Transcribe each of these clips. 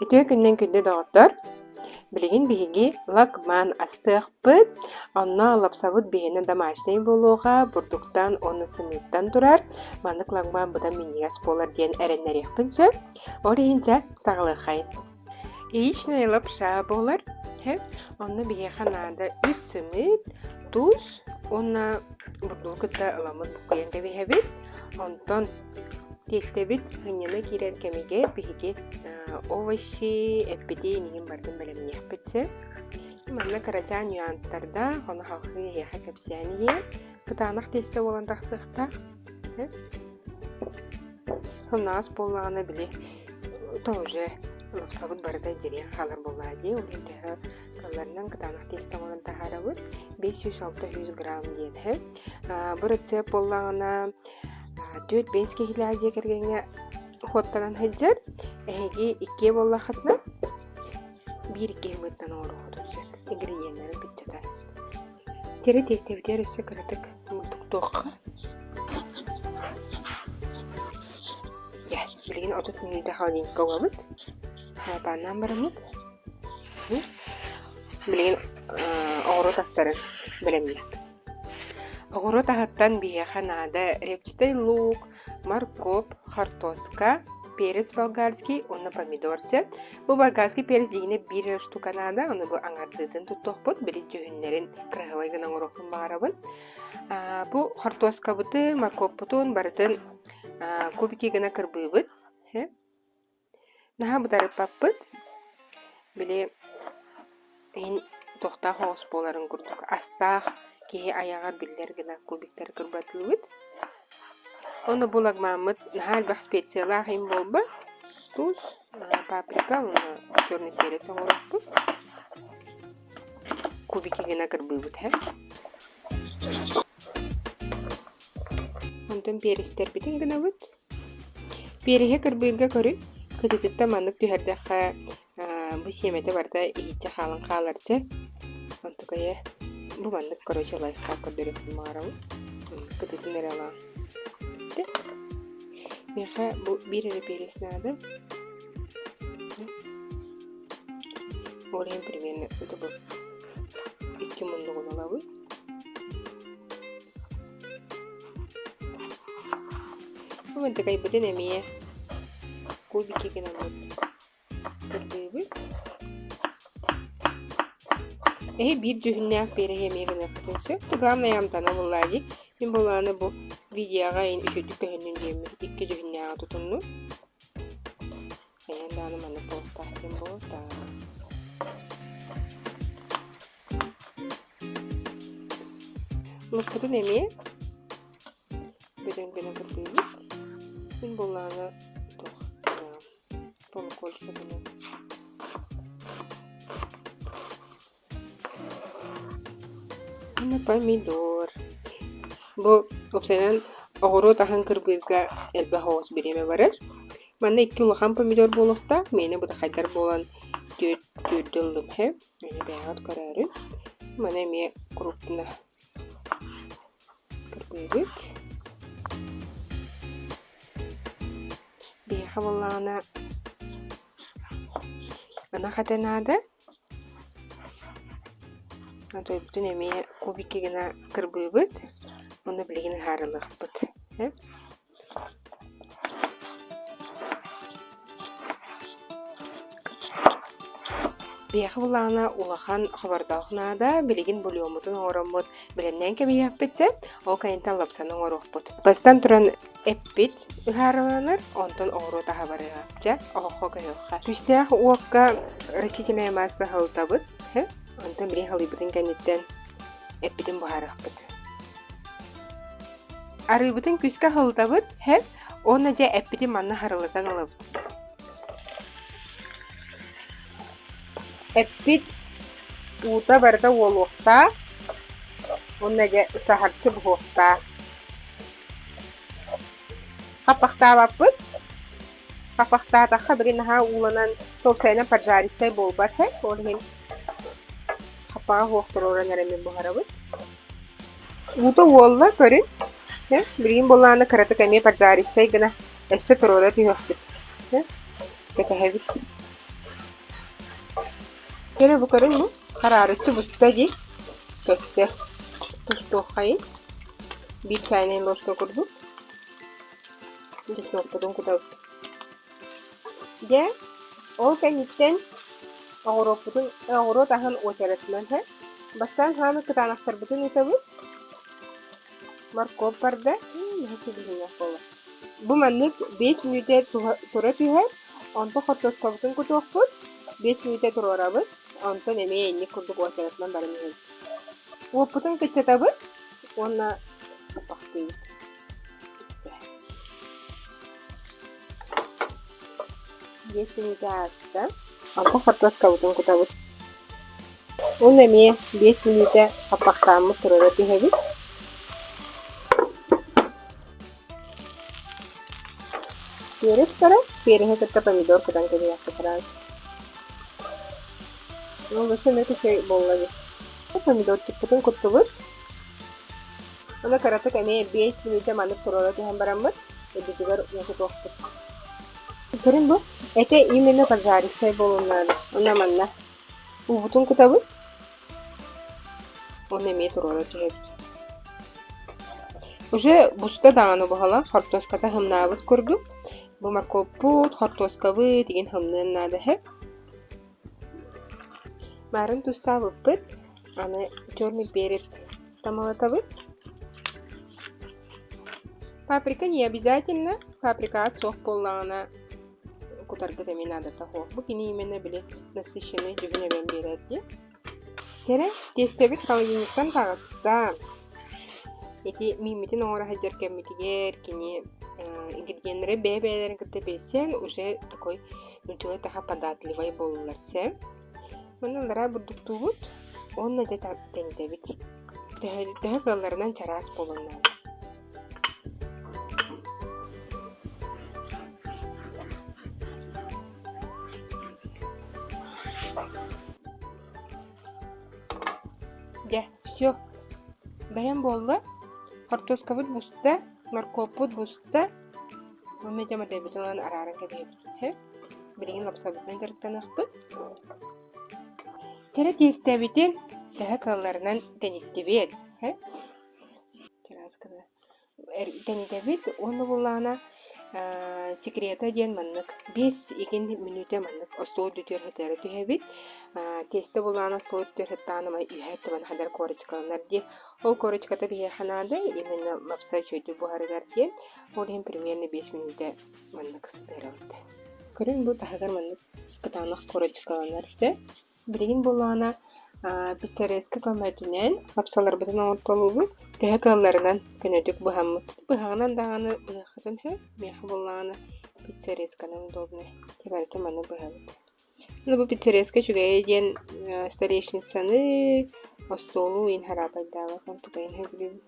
Ütüye günden günde doğdur. Bilgin bihigi lakman astığıpıt. Onna lapsabıt bihine damaşnay boluğa burduktan onu sınıftan durar. Manık lakman bıda miniyas bolar diyen erenler yapınca. Orayınca sağlığı hayın. İşnay lapşa bolar. Onu bihe hanada üst sımit, tuz. Ona burdu kıta ılamıt bukuyan da bihebit. Ondan testebit hınyana girer kemige bihigi овощи, эппити нигин бардын белемне яппытсы. Манна карача нюанстарда, оны халқы яха кепсяни кытанах тесте болан тақсықта. Хымнаас боллағына біле тоже лапсабыт барда жерен қалар боллади. Олентегі қаларынан кытанах тесте болан тахарабыт 500-600 грамм дейді. Бір рецепт боллағына 4-5 кехилазе кергенге хоттанан хыджар, эһиги 2 болла хатна 1-2 хымыттан ору хотучат. Ингредиенттери кытчатан. Тере тестебитер өссө кыратык туктуокка. Я, билген 30 минутта холодильникка коебут. Хапанан барамыт. Билген оору тактарын билемият. Оору тахаттан бие ханада репчатый лук, морковь, картошка, перец болгарский, оны помидорсы. Bu болгарский перец дегене 1 штука надо, оны bu аңардыдын туттуқпыт, бiri жүйінлерін кырғывайгынан орохын бағарабын. Bu картошка бұты, морковь бұтын барытын кубики гына кырбыбыт. Наха бұтары паппыт, біле ең тоқта хоғыс боларын күрдік. Астақ, кеге аяға білдер гына кубиктер кырбатылыбыт. Onu bulagmamıt nahal bak spesiyalar hem bolba. Tuz, paprika, onu черный перец olurdu. Kubiki gına kırbıbıt he. Ondan perisler bitin gına bıt. Perihe kırbırga körü. Kıtıtıtta manlık tüherdaka bu semete barda iyice halın kalarsa. Ontukaya bu manlık koroşa layıkka kırdırıp mağaralı. Kıtıtı neralan. Meha bu bir peris nada. Olhem primero itu bu. İki mundu olalı. Bu mende kaybeden emiye. Kubiki kena bu. Terbibi. Bir cühünne peri hemiye gene kutunsa. Tugamla yamtana vallahi. Ben bolana bu videoga en üçüncü köhünün diyemiz. 2 cühünne tutunlu. Ayan dağını manı postahtim bu da. Muskutun emiye. Beden gene kırpıyız. Ben bolana polu kolça gene. Ana pomidor. Bu opsiyonel oğru tahan kırbızga elbe havuz birime varır. Bana 2 kilo pomidor boluqta, meni bu da qaytar bolan 4 dıldım he. Meni beyaz kararı. Bana emi kurupna kırbızık. Bir havalana ana katenada. Nanti bütün emi kubiki gina kırbızık. Onu bilgin harılık bıt. Biyakı bulağına ulağan xabardağına da bilgin buluyomutun oramut bilenden kebe yapbetse, o kayıntan lapsanın oruqbut. Bastan turan eppit harılanır, ondan oğru da habarı yapca, oğuqa kayuqa. Tüsteyaq uaqqa rasitina yaması halıtabıt, ondan bilin halibıdın kanitten eppitin bu harıqbut. Arıbıtın küska halıtabıt, onaca eppitin manna harılıtan alıbıt. Eppit uta barda woluqta, onaca sahartı buhuqta. Qapaqta bapıt, qapaqta taqa birin naha ulanan tolsayna parjaristay bolbat, olhin qapağa huqtur oran eremin buharabıt. Uta wolla körün, birin bolana karatık eme parjaristay gana este torora tihosbit. Kete hevit. Kere bukarın mı? Hararetli bustacı. Köfte. Tuzlu hayır. Bir tane loşka kurdu. Just noktadan kudav. Ya, o kenitten Ağırıpıdın, ağırı dahan oçarasından ha. Bastan hamı kıtanaktar bütün etabı. Markov parda. Hepsi bilgiler kola. Bu manlık 5 minüte tura tühe. Onta hortos kabutun kutu okput. 5 minüte tura arabı. Onta nemeye enlik kurduk oçarasından barımıyız. Bu putun kıç etabı. Ona baktıyız. 5 minüte açtım. Onta hortos kabutun kutu okput. O nemeye 5 minüte apaktamı tura tühe. Перец второй, перец это помидор, куда то я собираюсь. Ну, зачем это все боллаги? Помидорчик потом куттубуз. Она карата каме 5 минут манып туралаты хам бараммат. Эдитигер ясып окуп. Көрүн бу? Это именно пожаристый болуннады. Она манна. Убутун кутабыз. Он эме туралаты. Уже буста даганы бухала, картошката хымнабыз көрдүк. Bu markoput, hortoskabı деген hamnın nada hep. Marın tusta vıppıt. Ana черный перец тамалатабы. Паприка не обязательно. Паприка отсох поллана. Кутаргыда мен надо того. Bu kini именно били насыщенный жүгіне бен береді. Тере тестебит холодильниктан тағатта. Эти мимитин оңора хаджар кеммитигер кини ингредиенттері бәбәлерін кітті бейсен, уже такой нучылы таға податливай болуларсы. Мұнылара бұрдықту бұд, онына жет аттенді бит. Төхі ғаларынан чарас болуынады. Да, все. Бәйін болды. Картошкабыт бұста. Markoput busta. Mama jama debitan araran kabeh. He. Birin lapsabıtdan jarıktan akpıt. Tere testebitin daha kallarından denettibiet. He. Teras kada. Denetibit onu bulana sekreta diyen manlık. 5-2 minüte manlık. Ostoğu dütür hatları tühebit. Teste bulana ostoğu dütür hattanıma ühet van hadar kore çıkalanlar diye. Ol kore çıkata bir hanada imen lapsa çöydü bu harıgar diyen. Ol hem primyerini 5 minüte manlık sıdırıldı. Körün bu tahadar manlık kıtanak kore çıkalanlar ise birin bulana pizzareski kömötünen lapsalar bütün ortalığı tühe kallarından könödük bu hamı. Bu hağınan dağını bıhıtın hü meyha bulana pizzareskanın dobne. Tebarete manı bıhıtın. Bu pizzareska çügeye diyen stareshnicаны остолу ин харапайдава контукайын хөбүлүн.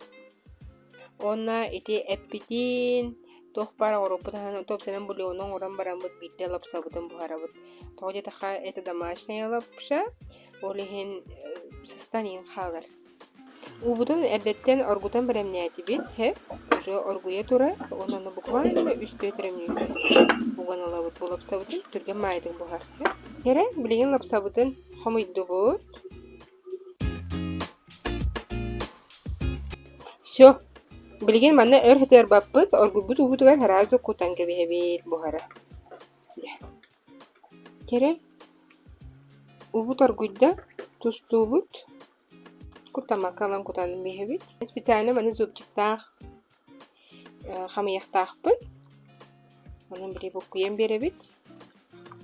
Онна ити эппитин тохпар оропутан топсенен бульонун оран барамбыт битте лапсабытын бухарабыт. Тоже таха это домашняя лапша, олихин состанин халар. Убутун эрдеттен оргутан беремнети бит, хеп, уже оргуя тура, онаны буквально үстө теремнети. Буган алабыт бу лапсабытын түрген майдын бухар. Тере билеген лапсабытын хомуйду бут. Всё. Билген манна өр хетер баппыт, оргубут убутугар харазу кутан кебехебит бухара. Тере убут оргуйда тустубут. Кутама калам кутан бехебит. Специально маны зубчиктах хамыяктахпыт. Онан бири букуем беребит.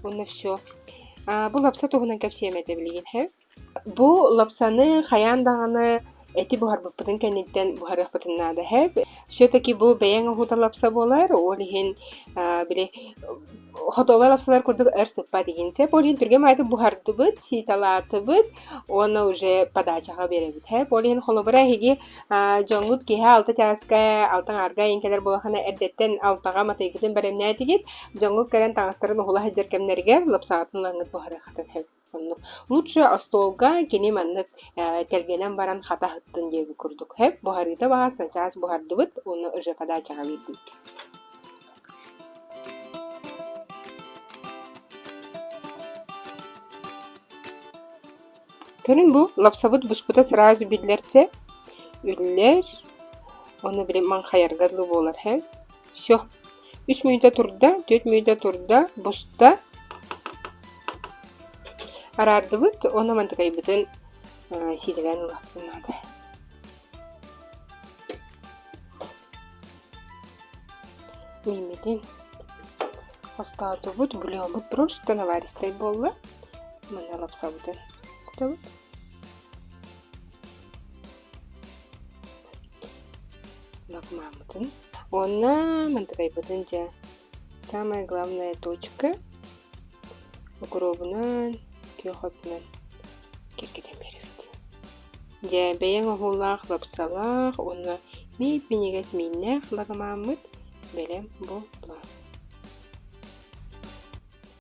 Онна всё. Бу лапса тугунан кепсиемете билген хеп. Бу лапсаны хаяндаганы эти бухарбыппытын кенниттен бухарыппытыннады хеп. Все-таки бу бәйәң хута лапса болар, олихин биле хотова лапсалар курдук эр-сыппа дегенсе, олихин түрге майды бухардыбыт, ситалатыбыт, оны уже подачаға беребит хеп. Олихин холобыра хиги жоңгут кеhe алты часка, алтын арга енкелер болахана эрдеттен алтаға матайгызын бәремне тигит, жоңгут кәрен таңыстарын хула хаджар кемнерге лапсаатын лаңыт бухарыхатын хеп. Лучше остолга кини маннык телгенен баран хата хыттын деби курдук хеп. Бухарыта баға сначала бухардыбыт, оны уже подачаға бердик. Көрін бұл лапсабыт бұспыта сразу билерсе, үллер, оны білем ман хайаргадлы болар, хәм. Все. 3 минута турда, 4 минута турда, бұста арарды бұт, оны мантықай бұтын силеген лапсынады. Мемеден остаты бұт, бұлеу бұт просто наваристай болы. Мына лапсабытын құта бұт. Лакмамытын. Она мантықай бұтын жа самая главная точка укробынан күйоқотынан кергеден береді. Жа бәйен оғылақ, лапсалақ, оны мейп-менегес мейнәқ лағымамыт бәлем болла.